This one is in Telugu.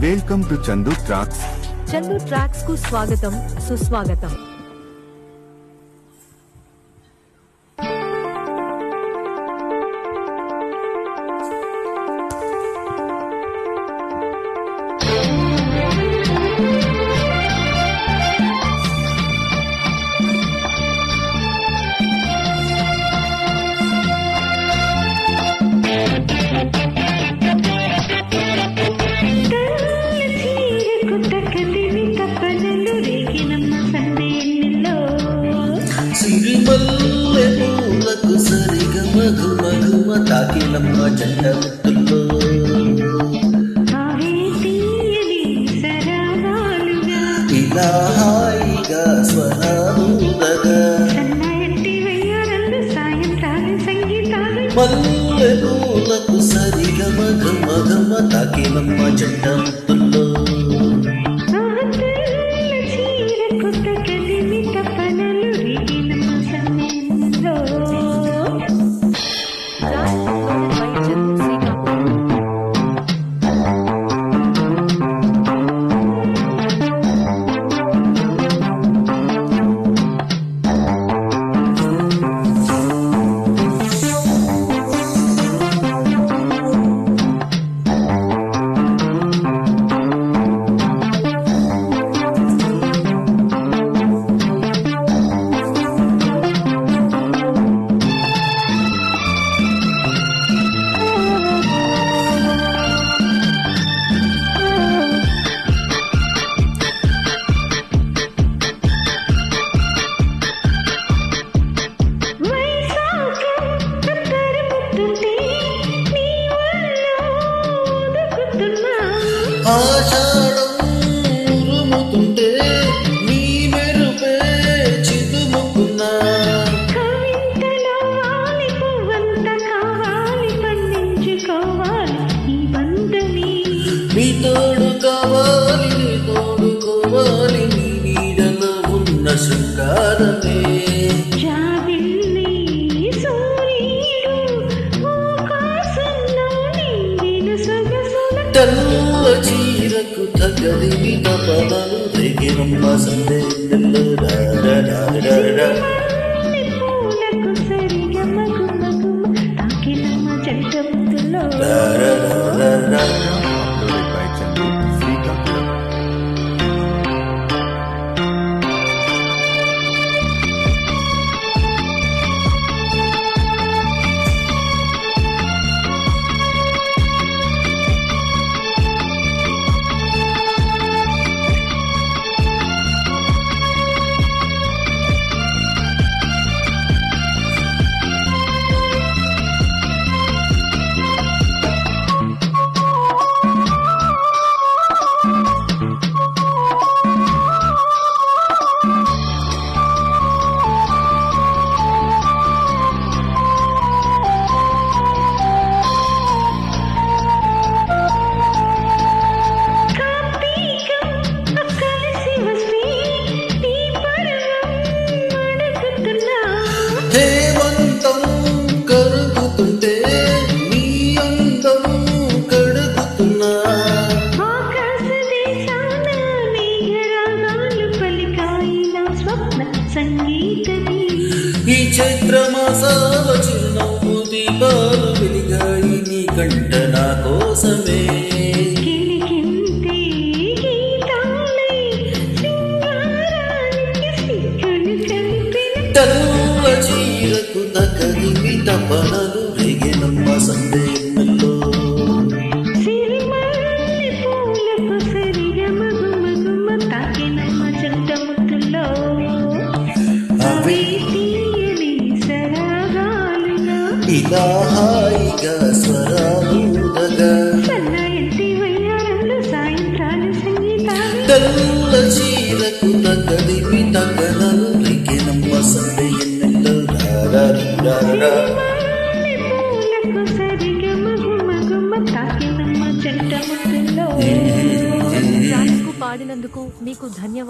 Welcome to Chandu tracks. Chandu tracks కు స్వాగతం, సుస్వాగతం. సిరిమల్లె పూలకు సరిగమ ఘుమ ఘుమ తాకినమ్మ జంట ముద్దుల్లో ఇలా హాయిగా స్వరాలుదగా మల్లె పూలకు సరిగమ ఘుమ ఘుమ తాకినమ్మ జంట ముద్దుల్లో ఆషాఢం ఉరుముతుంటే నీ మెరుపే చితుముకున్నా నీ తోడు కావాలి నీ తోడుకోవాలి నీ నీడలో ఉన్న శృంగారమే తెల్ల చీరకు తగలివి తపనలు దిగినమ్మ సందేళ్ళు Uploaded by Chandu Srikakulam. హేమంతం కరుగుతుంటే నీ అందం కడుగుతున్నా ఈ చైత్రమాసాల చిరునవ్వు దీపాలు వెలిగాయి నీ కంట నా కోసమే తెల్ల చీరకు తగలివి తపనలు రేగినమ్మ సందేళ్ళలో ఇలా హాయిగా స్వర